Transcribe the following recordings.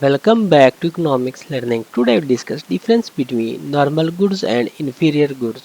Welcome back to economics learning. Today we discuss difference between normal goods and inferior goods.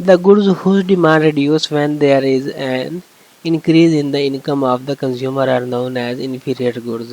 The goods whose demand reduce when there is an increase in the income of the consumer are known as inferior goods।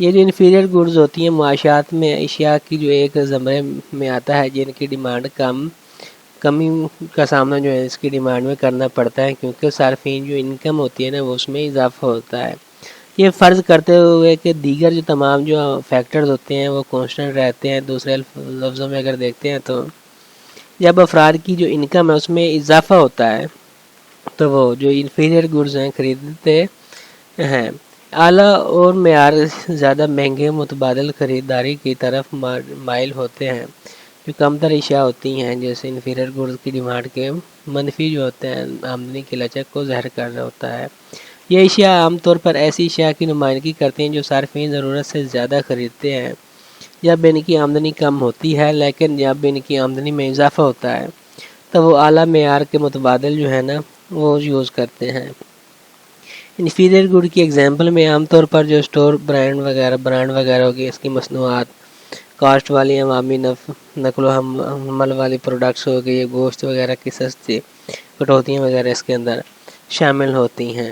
یہ جو inferior goods ہوتی ہیں معاشیات میں اشیاء کی جو ایک زمرے میں آتا ہے جن کی ڈیمانڈ کمی کا سامنا جو ہے اس کی ڈیمانڈ میں کرنا پڑتا ہے، کیونکہ صارفین جو انکم ہوتی ہے نا وہ اس میں اضافہ ہوتا ہے۔ یہ فرض کرتے ہوئے کہ دیگر جو تمام جو فیکٹرز ہوتے ہیں وہ کانسٹنٹ رہتے ہیں۔ دوسرے لفظوں میں اگر دیکھتے ہیں تو جب افراد کی جو انکم ہے اس میں اضافہ ہوتا ہے تو وہ جو انفیریئر گڈز ہیں خریدتے ہیں۔ اعلیٰ اور معیار زیادہ مہنگے متبادل خریداری کی طرف مائل ہوتے ہیں۔ جو کم تر اشیاء ہوتی ہیں جیسے انفیریئر گڈز کی ڈیمانڈ کے منفی جو ہوتے ہیں آمدنی کی لچک کو ظاہر کر رہا ہوتا ہے۔ یہ اشیاء عام طور پر ایسی اشیاء کی نمائندگی کرتی ہیں جو صارفین ضرورت سے زیادہ خریدتے ہیں جب ان کی آمدنی کم ہوتی ہے، لیکن جب ان کی آمدنی میں اضافہ ہوتا ہے تو وہ اعلیٰ معیار کے متبادل جو ہے نا وہ یوز کرتے ہیں۔ انفیریئر گڈ کی ایگزامپل میں عام طور پر جو اسٹور برانڈ وغیرہ ہوگی، اس کی مصنوعات، کاسٹ والی عوامی نقل و حمل والی پروڈکٹس ہو گئی، گوشت وغیرہ کی سستی کٹوتیاں وغیرہ اس کے اندر شامل ہوتی ہیں۔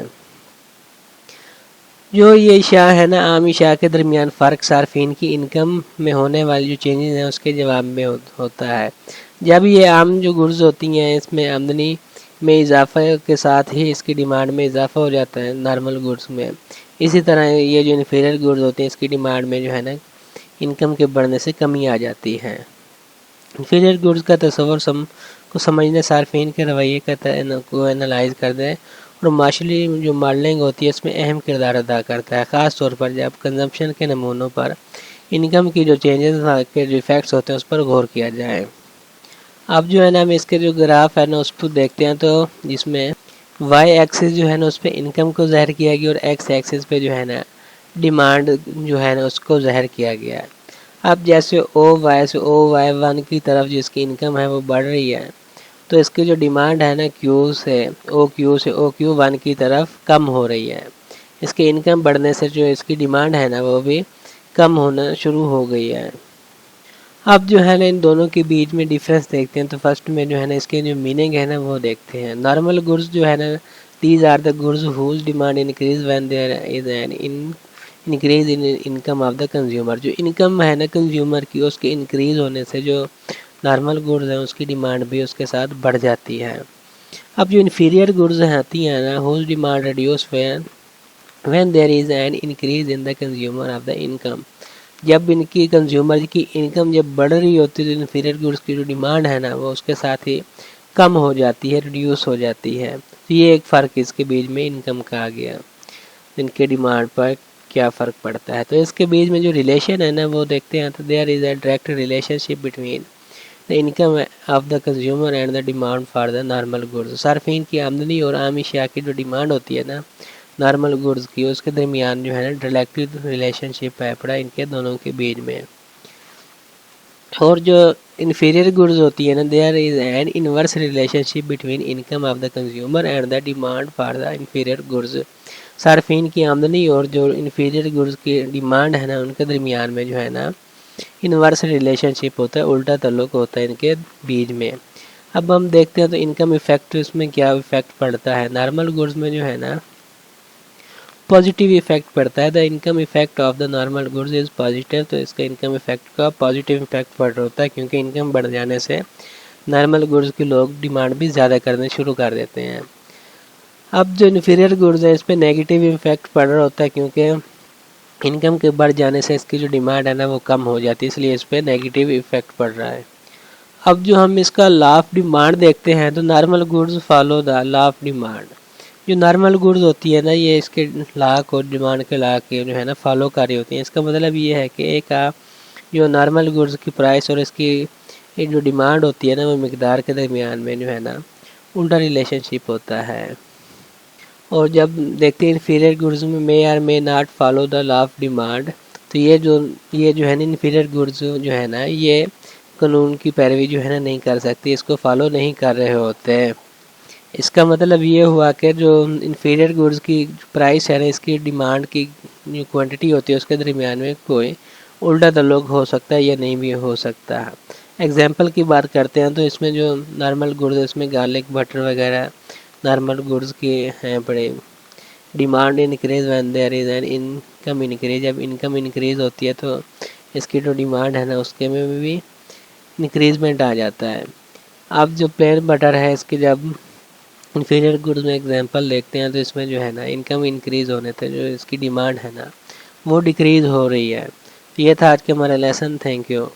جو یہ اشیاء ہے نا عام اشیاء کے درمیان فرق صارفین کی انکم میں ہونے والی جو چینجز ہیں اس کے جواب میں ہوتا ہے۔ جب یہ عام جو گڈز ہوتی ہیں اس میں آمدنی میں اضافہ کے ساتھ ہی اس کی ڈیمانڈ میں اضافہ ہو جاتا ہے نارمل گڈز میں۔ اسی طرح یہ جو انفیریئر گڈز ہوتے ہیں اس کی ڈیمانڈ میں جو ہے نا انکم کے بڑھنے سے کمی آ جاتی ہے۔ انفیریئر گڈز کا تصور کو سمجھنے صارفین کے رویے کو انالائز کرتے ہیں اور معاشرتی جو ماڈلنگ ہوتی ہے اس میں اہم کردار ادا کرتا ہے، خاص طور پر جب کنزمپشن کے نمونوں پر انکم کی جو چینجز کے جو ایفیکٹس ہوتے ہیں اس پر غور کیا جائے۔ اب جو ہے نا ہم اس کے جو گراف ہے نا اس کو دیکھتے ہیں تو جس میں وائی ایکسس جو ہے نا اس پہ انکم کو ظاہر کیا گیا اور ایکس ایکسس پہ جو ہے نا ڈیمانڈ جو ہے نا اس کو ظاہر کیا گیا ہے۔ اب جیسے او وائی ون کی طرف جس کی انکم ہے وہ بڑھ رہی ہے تو اس کی جو ڈیمانڈ ہے نا او کیو ون کی طرف کم ہو رہی ہے۔ اس کی انکم بڑھنے سے جو اس کی ڈیمانڈ ہے نا وہ بھی کم ہونا شروع ہو گئی ہے۔ اب جو ہے نا ان دونوں کے بیچ میں ڈیفرنس دیکھتے ہیں تو فرسٹ میں جو ہے نا اس کے جو میننگ ہے نا وہ دیکھتے ہیں۔ نارمل گڈز جو ہے نا these are the goods whose demand increase when there is an increase in income of the consumer. جو انکم ہے نا کنزیومر کی اس کے انکریز ہونے سے جو نارمل گڈز ہیں اس کی ڈیمانڈ بھی اس کے ساتھ بڑھ جاتی ہے۔ اب جو انفیریئر گڈز آتی ہیں نا whose demand reduce when there is an increase in the consumer of the income. جب ان کی کنزیومر کی انکم جب بڑھ رہی ہوتی ہے تو انفیریئر گڈز کی جو ڈیمانڈ ہے نا وہ اس کے ساتھ ہی کم ہو جاتی ہے، ریڈیوس ہو جاتی ہے۔ تو یہ ایک فرق اس کے بیچ میں انکم کا آ گیا، ان کے ڈیمانڈ پر کیا فرق پڑتا ہے۔ تو اس کے بیچ میں جو ریلیشن ہے نا وہ دیکھتے ہیں تو there is a direct relationship between the income of the consumer and the demand for the normal goods. صارفین کی آمدنی اور عام اشیاء کی جو ڈیمانڈ ہوتی ہے نا نارمل گڈز کی اس کے درمیان جو ہے نا ڈائریکٹ ریلیشن شپ ہے پڑا ان کے دونوں کے بیچ میں۔ اور جو انفیریئر گڈز ہوتی ہے نا there is an inverse relationship between income of the consumer and the demand for the inferior goods. صارفین کی آمدنی اور جو انفیریئر گڈز کی ڈیمانڈ ہے نا ان کے درمیان میں جو ہے نا انورس ریلیشن شپ ہوتا ہے، الٹا تعلق ہوتا ہے ان کے بیچ میں۔ اب ہم دیکھتے ہیں تو انکم ایفیکٹ اس میں کیا ایفیکٹ پڑتا ہے۔ نارمل گڈز میں جو ہے نا پازیٹیو ایفیکٹ پڑتا ہے، the income effect of the normal goods is positive. تو اس کا انکم ایفیکٹ کا پازیٹیو ایفیکٹ پڑ رہا ہوتا ہے کیونکہ انکم بڑھ جانے سے نارمل گڈز کے لوگ ڈیمانڈ بھی زیادہ کرنے شروع کر دیتے ہیں۔ اب جو انفیریئر گڈز ہیں اس پہ نیگیٹیو ایفیکٹ پڑ رہا ہوتا ہے کیونکہ انکم کے بڑھ جانے سے اس کی جو ڈیمانڈ ہے نا وہ کم ہو جاتی ہے، اس لیے اس پہ نیگیٹیو ایفیکٹ پڑ رہا ہے۔ اب جو ہم اس کا لا آف ڈیمانڈ دیکھتے ہیں تو normal goods follow the law of demand. جو نارمل گڈز ہوتی ہے نا یہ اس کے لا کو ڈیمانڈ کے لا کے جو ہے نا فالو کر رہی ہوتی ہیں۔ اس کا مطلب یہ ہے کہ ایک جو نارمل گڈز کی پرائس اور اس کی جو ڈیمانڈ ہوتی ہے نا وہ مقدار کے درمیان میں جو ہے نا الٹا ریلیشن شپ ہوتا ہے۔ اور جب دیکھتے ہیں انفیریئر گڈز میں may or may not follow the law of demand, تو یہ جو ہے نا انفیریئر گڈز جو ہے نا یہ قانون کی پیروی جو ہے نا نہیں کر سکتی، اس کو فالو نہیں کر رہے ہوتے۔ اس کا مطلب یہ ہوا کہ جو انفیریئر گڈز کی پرائس ہے نا اس کی ڈیمانڈ کی جو کوانٹٹی ہوتی ہے اس کے درمیان میں کوئی الٹا تعلق ہو سکتا ہے یا نہیں بھی ہو سکتا۔ ایگزامپل کی بات کرتے ہیں تو اس میں جو نارمل گڈز اس میں گارلک بٹر وغیرہ نارمل گڈز کے ہیں بڑے demand increase when there is an income increase. جب انکم انکریز ہوتی ہے تو اس کی جو ڈیمانڈ ہے نا اس کے میں بھی انکریزمنٹ آ جاتا ہے. اب جو پلین بٹر ہے اس کی جب انفیریئر گڈز میں ایگزامپل دیکھتے ہیں تو اس میں جو ہے نا انکم انکریز ہونے تھے جو اس کی ڈیمانڈ ہے نا وہ ڈیکریز ہو رہی ہے. یہ تھا آج کے ہمارا لیسن. Thank you.